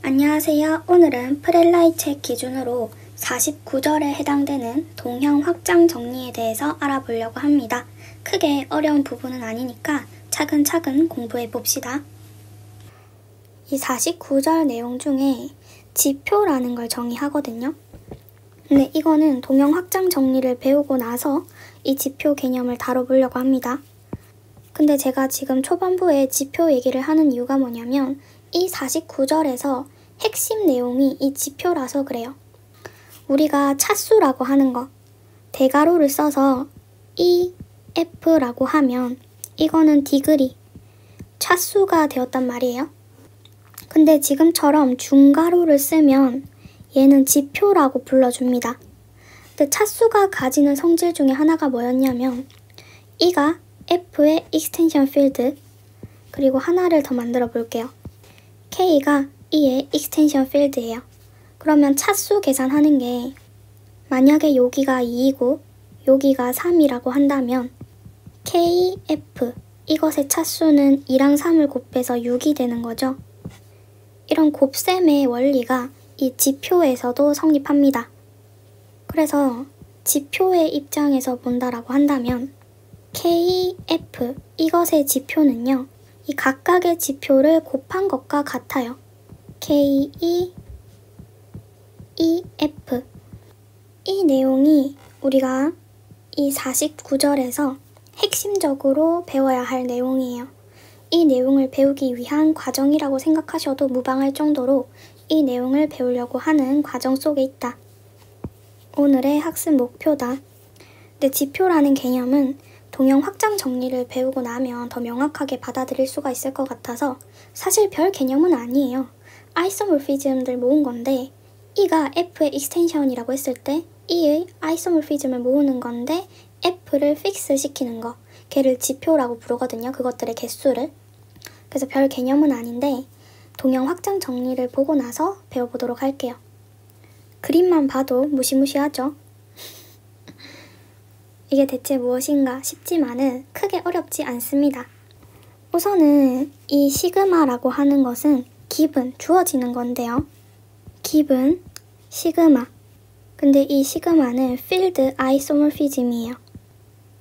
안녕하세요. 오늘은 프렐라이 책 기준으로 49절에 해당되는 동형 확장 정리에 대해서 알아보려고 합니다. 크게 어려운 부분은 아니니까 차근차근 공부해 봅시다. 이 49절 내용 중에 지표라는 걸 정의하거든요. 근데 이거는 동형 확장 정리를 배우고 나서 이 지표 개념을 다뤄보려고 합니다. 근데 제가 지금 초반부에 지표 얘기를 하는 이유가 뭐냐면 이 49절에서 핵심 내용이 이 지표라서 그래요. 우리가 차수라고 하는 거, 대괄호를 써서 EF라고 하면 이거는 디그리, 차수가 되었단 말이에요. 근데 지금처럼 중괄호를 쓰면 얘는 지표라고 불러줍니다. 근데 차수가 가지는 성질 중에 하나가 뭐였냐면 E가 F의 익스텐션 필드, 그리고 하나를 더 만들어 볼게요. K가 E의 익스텐션 필드예요. 그러면 차수 계산하는 게 만약에 여기가 2이고 여기가 3이라고 한다면 KF 이것의 차수는 2랑 3을 곱해서 6이 되는 거죠. 이런 곱셈의 원리가 이 지표에서도 성립합니다. 그래서 지표의 입장에서 본다라고 한다면 KF 이것의 지표는요, 이 각각의 지표를 곱한 것과 같아요. KE, EF. 이 내용이 우리가 이 49절에서 핵심적으로 배워야 할 내용이에요. 이 내용을 배우기 위한 과정이라고 생각하셔도 무방할 정도로 이 내용을 배우려고 하는 과정 속에 있다. 오늘의 학습 목표다. 근데 지표라는 개념은 동형 확장 정리를 배우고 나면 더 명확하게 받아들일 수가 있을 것 같아서 사실 별 개념은 아니에요. 아이소모피즘들 모은 건데 E가 F의 익스텐션이라고 했을 때 E의 아이소모피즘을 모으는 건데 F를 픽스 시키는 거, 걔를 지표라고 부르거든요. 그것들의 개수를. 그래서 별 개념은 아닌데 동형 확장 정리를 보고 나서 배워보도록 할게요. 그림만 봐도 무시무시하죠? 이게 대체 무엇인가 싶지만은 크게 어렵지 않습니다. 우선은 이 시그마라고 하는 것은 기분, 주어지는 건데요. 기분, 시그마. 근데 이 시그마는 필드 아이소모피즘이에요.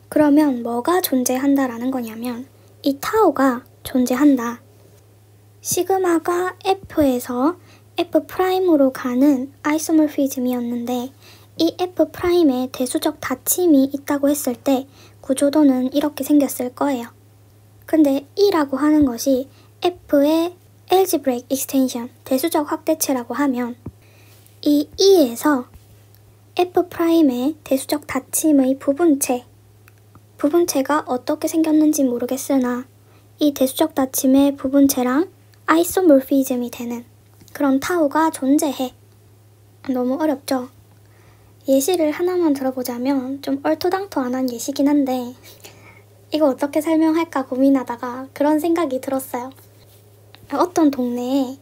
그러면 뭐가 존재한다라는 거냐면 이 타우가 존재한다. 시그마가 F에서 F'으로 가는 아이소모피즘이었는데 이 F'에 대수적 닫힘이 있다고 했을 때 구조도는 이렇게 생겼을 거예요. 근데 E라고 하는 것이 F의 algebraic extension, 대수적 확대체라고 하면 이 E에서 F'의 대수적 닫힘의 부분체가 어떻게 생겼는지 모르겠으나 이 대수적 닫힘의 부분체랑 아이소모피즘이 되는 그런 타우가 존재해. 너무 어렵죠? 예시를 하나만 들어보자면 좀 얼토당토안한 예시긴 한데 이거 어떻게 설명할까 고민하다가 그런 생각이 들었어요. 어떤 동네에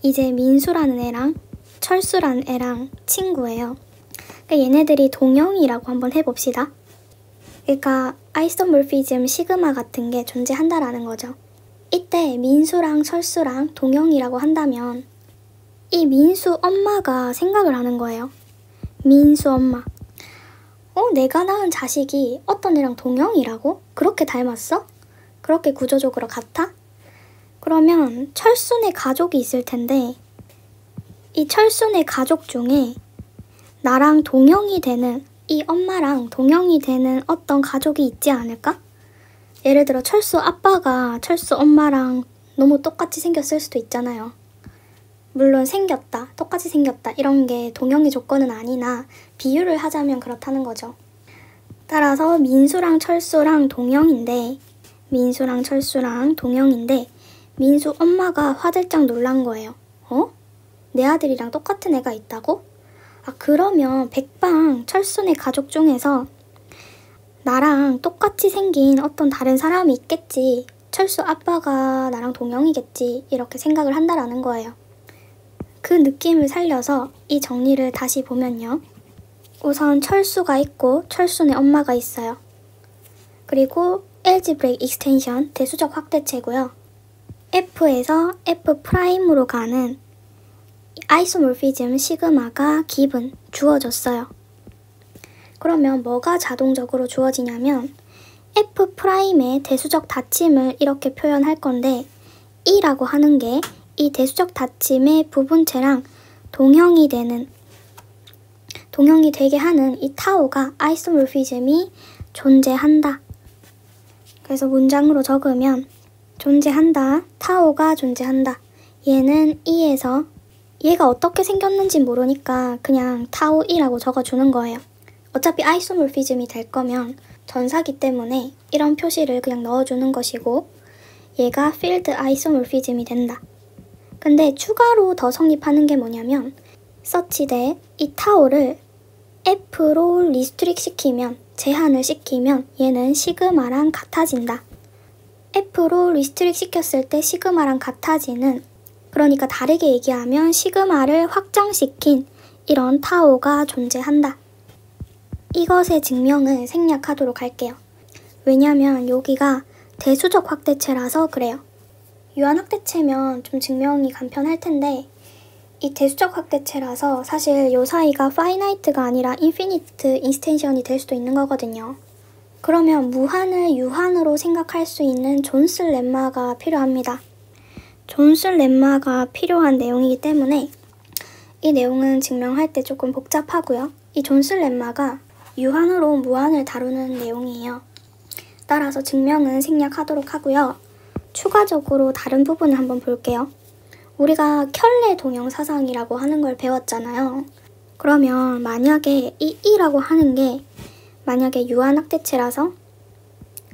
이제 민수라는 애랑 철수라는 애랑 친구예요. 그러니까 얘네들이 동형이라고 한번 해봅시다. 그러니까 아이소모피즘 시그마 같은 게 존재한다라는 거죠. 이때 민수랑 철수랑 동형이라고 한다면 이 민수 엄마가 생각을 하는 거예요. 민수 엄마. 내가 낳은 자식이 어떤 애랑 동형이라고? 그렇게 닮았어? 그렇게 구조적으로 같아? 그러면 철순의 가족이 있을 텐데 이 철순의 가족 중에 나랑 동형이 되는, 이 엄마랑 동형이 되는 어떤 가족이 있지 않을까? 예를 들어 철수 아빠가 철수 엄마랑 너무 똑같이 생겼을 수도 있잖아요. 물론 생겼다, 똑같이 생겼다 이런 게 동형의 조건은 아니나 비유를 하자면 그렇다는 거죠. 따라서 민수랑 철수랑 동형인데 민수 엄마가 화들짝 놀란 거예요. 내 아들이랑 똑같은 애가 있다고? 그러면 백방 철순의 가족 중에서 나랑 똑같이 생긴 어떤 다른 사람이 있겠지. 철수 아빠가 나랑 동형이겠지. 이렇게 생각을 한다라는 거예요. 그 느낌을 살려서 이 정리를 다시 보면요. 우선 철수가 있고 철순의 엄마가 있어요. 그리고 algebraic extension, 대수적 확대체고요. F에서 F'으로 가는 아이소몰피즘 시그마가 given, 주어졌어요. 그러면 뭐가 자동적으로 주어지냐면 F'의 대수적 닫힘을 이렇게 표현할 건데 E라고 하는 게 이 대수적 닫힘의 부분체랑 동형이 되게 하는 이 타오가 아이소몰피즘이 존재한다. 그래서 문장으로 적으면 존재한다, 타오가 존재한다. 얘는 E에서 얘가 어떻게 생겼는지 모르니까 그냥 타오 E라고 적어주는 거예요. 어차피 아이소몰피즘이 될 거면 전사기 때문에 이런 표시를 그냥 넣어주는 것이고 얘가 필드 아이소몰피즘이 된다. 근데 추가로 더 성립하는 게 뭐냐면 such that 이 타오를 F로 리스트릭 시키면, 제한을 시키면 얘는 시그마랑 같아진다. F로 리스트릭 시켰을 때 시그마랑 같아지는, 그러니까 다르게 얘기하면 시그마를 확장시킨 이런 타오가 존재한다. 이것의 증명을 생략하도록 할게요. 왜냐면 여기가 대수적 확대체라서 그래요. 유한 확대체면 좀 증명이 간편할 텐데 이 대수적 확대체라서 사실 요 사이가 파이나이트가 아니라 인피니트 인스텐션이 될 수도 있는 거거든요. 그러면 무한을 유한으로 생각할 수 있는 존스 렘마가 필요합니다. 존스 렘마가 필요한 내용이기 때문에 이 내용은 증명할 때 조금 복잡하고요. 이 존스 렘마가 유한으로 무한을 다루는 내용이에요. 따라서 증명은 생략하도록 하고요. 추가적으로 다른 부분을 한번 볼게요. 우리가 켤레 동형 사상이라고 하는 걸 배웠잖아요. 그러면 만약에 이 E라고 하는 게 만약에 유한 확대체라서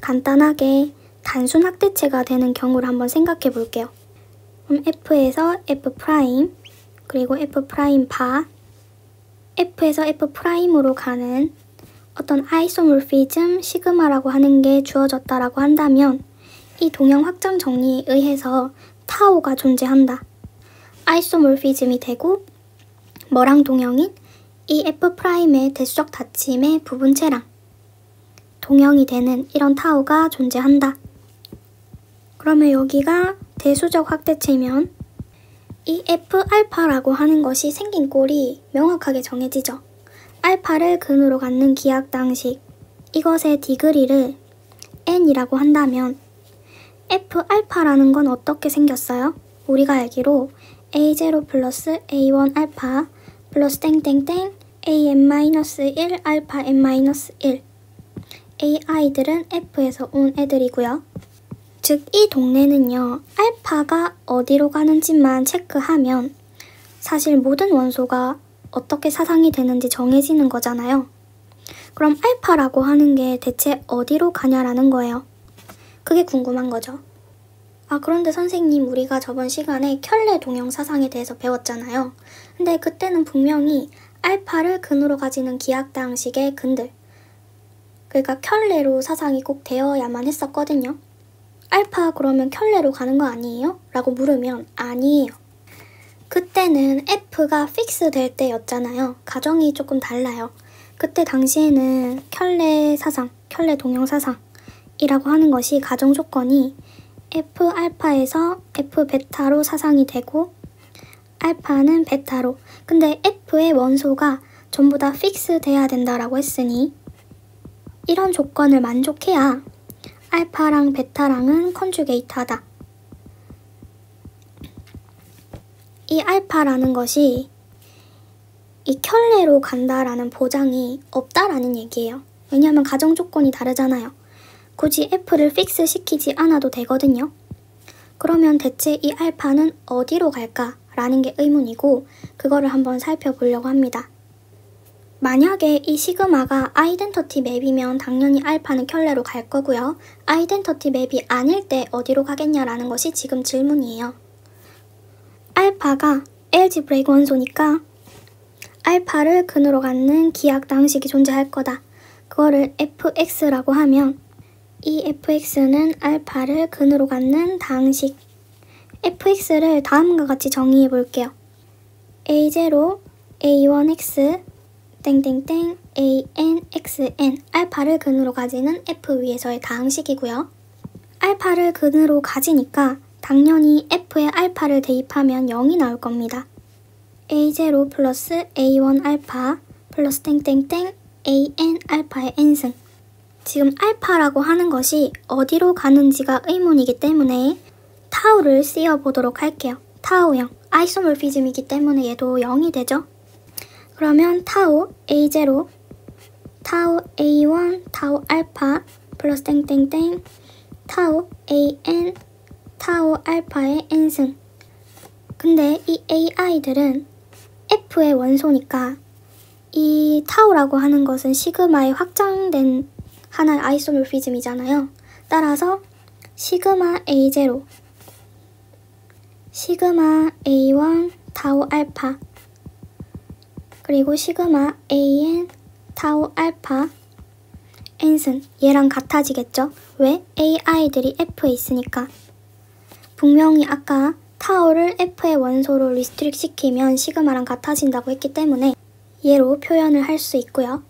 간단하게 단순 확대체가 되는 경우를 한번 생각해 볼게요. 그럼 F에서 F' 그리고 F' 바 F에서 F'으로 가는 어떤 아이소몰피즘 시그마라고 하는 게 주어졌다라고 한다면 이 동형 확장 정리에 의해서 타오가 존재한다. 아이소몰피즘이 되고 뭐랑 동형인 이 F'의 대수적 닫힘의 부분체랑 동형이 되는 이런 타오가 존재한다. 그러면 여기가 대수적 확대체면 이 F알파라고 하는 것이 생긴 꼴이 명확하게 정해지죠. 알파를 근으로 갖는 기하당식, 이것의 디그리를 n이라고 한다면 F알파라는 건 어떻게 생겼어요? 우리가 알기로 A0 플러스 A1 알파 플러스 땡땡땡 AN-1 알파 N-1 AI들은 F에서 온 애들이고요. 즉 이 동네는요, 알파가 어디로 가는지만 체크하면 사실 모든 원소가 어떻게 사상이 되는지 정해지는 거잖아요. 그럼 알파라고 하는 게 대체 어디로 가냐라는 거예요. 그게 궁금한 거죠. 아, 그런데 선생님, 우리가 저번 시간에 켤레 동형 사상에 대해서 배웠잖아요. 근데 그때는 분명히 알파를 근으로 가지는 기하당식의 근들, 그러니까 켤레로 사상이 꼭 되어야만 했었거든요. 알파 그러면 켤레로 가는 거 아니에요? 라고 물으면 아니에요. 그때는 F가 픽스 될 때였잖아요. 가정이 조금 달라요. 그때 당시에는 켤레 사상, 켤레 동형 사상이라고 하는 것이 가정 조건이 F알파에서 F베타로 사상이 되고 알파는 베타로. 근데 F의 원소가 전부 다 픽스 돼야 된다라고 했으니 이런 조건을 만족해야 알파랑 베타랑은 컨주게이트하다. 이 알파라는 것이 이 켤레로 간다라는 보장이 없다라는 얘기예요. 왜냐하면 가정 조건이 다르잖아요. 굳이 F를 픽스 시키지 않아도 되거든요. 그러면 대체 이 알파는 어디로 갈까라는 게 의문이고 그거를 한번 살펴보려고 합니다. 만약에 이 시그마가 아이덴터티 맵이면 당연히 알파는 켤레로 갈 거고요. 아이덴터티 맵이 아닐 때 어디로 가겠냐라는 것이 지금 질문이에요. 알파가 엘지브레이크 원소니까 알파를 근으로 갖는 기하당식이 존재할 거다. 그거를 fx라고 하면 이 fx는 알파를 근으로 갖는 당식. fx를 다음과 같이 정의해 볼게요. a0, a1x, 땡땡땡, anxn. 알파를 근으로 가지는 f 위에서의 당식이고요. 알파를 근으로 가지니까 당연히 f에 알파를 대입하면 0이 나올 겁니다. A0 플러스 A1 알파 플러스 땡땡땡 AN 알파의 n승. 지금 알파라고 하는 것이 어디로 가는지가 의문이기 때문에 타우를 씌워보도록 할게요. 타우 0. 아이소몰피즘이기 때문에 얘도 0이 되죠. 그러면 타우 A0, 타우 A1, 타우 알파 플러스 땡땡땡 타우 AN, 타우 알파의 n승. 근데 이 AI들은 F의 원소니까 이 타우라고 하는 것은 시그마의 확장된 하나의 아이소몰피즘이잖아요. 따라서 시그마 A0, 시그마 A1 타우 알파 그리고 시그마 AN 타우 알파 n승. 얘랑 같아지겠죠? 왜? AI들이 F에 있으니까. 분명히 아까 타우를 F의 원소로 리스트릭 시키면 시그마랑 같아진다고 했기 때문에 얘로 표현을 할 수 있고요.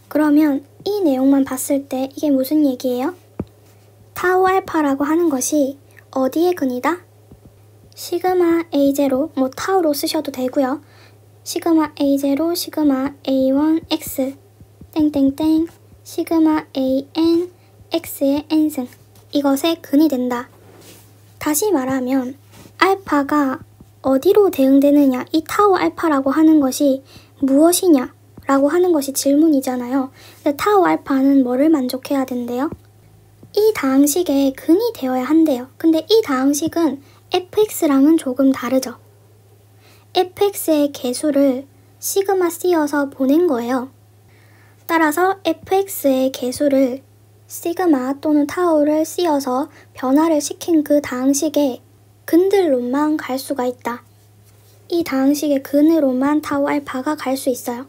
그러면 이 내용만 봤을 때 이게 무슨 얘기예요? 타우 알파라고 하는 것이 어디의 근이다? 시그마 A0, 뭐 타우로 쓰셔도 되고요. 시그마 A0, 시그마 A1, X, 땡땡땡, 시그마 AN, X의 n승. 이것의 근이 된다. 다시 말하면 알파가 어디로 대응되느냐, 이 타우 알파라고 하는 것이 무엇이냐 라고 하는 것이 질문이잖아요. 근데 타우 알파는 뭐를 만족해야 된대요? 이 다항식의 근이 되어야 한대요. 근데 이 다항식은 fx랑은 조금 다르죠. fx의 개수를 시그마 씌워서 보낸 거예요. 따라서 fx의 개수를 시그마 또는 타우를 씌워서 변화를 시킨 그 다항식의 근들로만 갈 수가 있다. 이 다항식의 근으로만 타우 알파가 갈 수 있어요.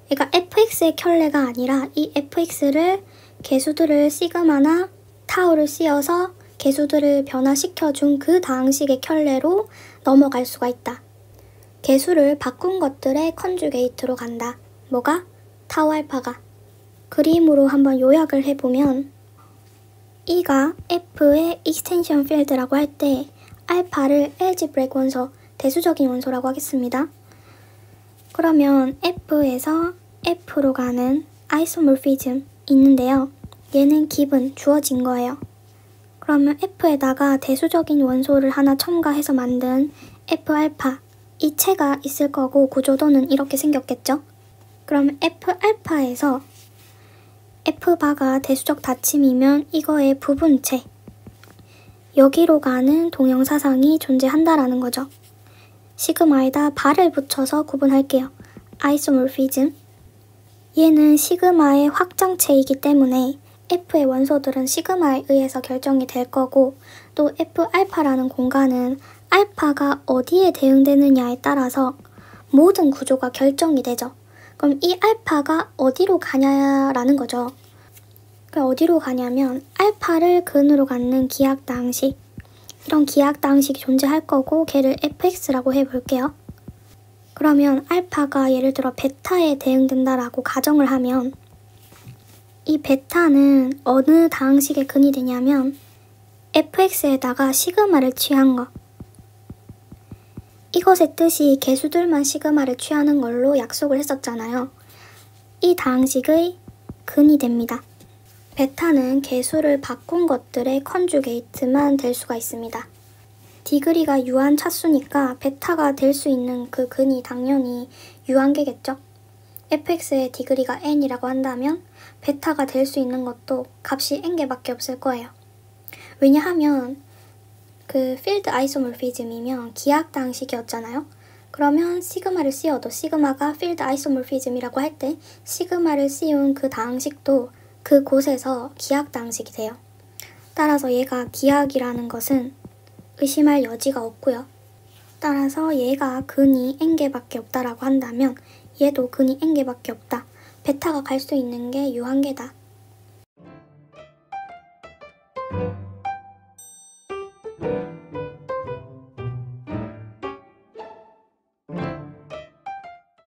그러니까 fx의 켤레가 아니라 이 fx를 개수들을 시그마나 타우를 씌워서 개수들을 변화시켜준 그 다항식의 켤레로 넘어갈 수가 있다. 개수를 바꾼 것들의 컨주게이트로 간다. 뭐가? 타우 알파가. 그림으로 한번 요약을 해보면 E가 F의 익스텐션 필드라고 할 때 알파를 엘지브렉 원소, 대수적인 원소라고 하겠습니다. 그러면 F에서 F로 가는 아이소몰피즘 있는데요. 얘는 기분, 주어진 거예요. 그러면 F에다가 대수적인 원소를 하나 첨가해서 만든 F알파, 이 체가 있을 거고 구조도는 이렇게 생겼겠죠? 그러면 F알파에서 F바가 대수적 닫힘이면 이거의 부분체, 여기로 가는 동형사상이 존재한다라는 거죠. 시그마에다 바를 붙여서 구분할게요. 아이소몰피즘. 얘는 시그마의 확장체이기 때문에 F의 원소들은 시그마에 의해서 결정이 될 거고, 또 F알파라는 공간은 알파가 어디에 대응되느냐에 따라서 모든 구조가 결정이 되죠. 그럼 이 알파가 어디로 가냐라는 거죠. 어디로 가냐면 알파를 근으로 갖는 기하다항식, 이런 기하다항식이 존재할 거고 걔를 fx라고 해볼게요. 그러면 알파가 예를 들어 베타에 대응된다라고 가정을 하면 이 베타는 어느 다항식의 근이 되냐면 fx에다가 시그마를 취한 거. 이것의 뜻이 개수들만 시그마를 취하는 걸로 약속을 했었잖아요. 이 다항식의 근이 됩니다. 베타는 개수를 바꾼 것들의 컨주게이트만 될 수가 있습니다. 디그리가 유한 차수니까 베타가 될 수 있는 그 근이 당연히 유한계겠죠. fx의 디그리가 n이라고 한다면 베타가 될 수 있는 것도 값이 n개밖에 없을 거예요. 왜냐하면 그 필드 아이소몰피즘이면 기하다항식이었잖아요. 그러면 시그마를 씌워도 시그마가 필드 아이소몰피즘이라고 할 때 시그마를 씌운 그 다항식도 그곳에서 기하다항식이 돼요. 따라서 얘가 기하이라는 것은 의심할 여지가 없고요. 따라서 얘가 근이 n개밖에 없다라고 한다면 얘도 근이 n개밖에 없다. 베타가 갈 수 있는 게 유한계다.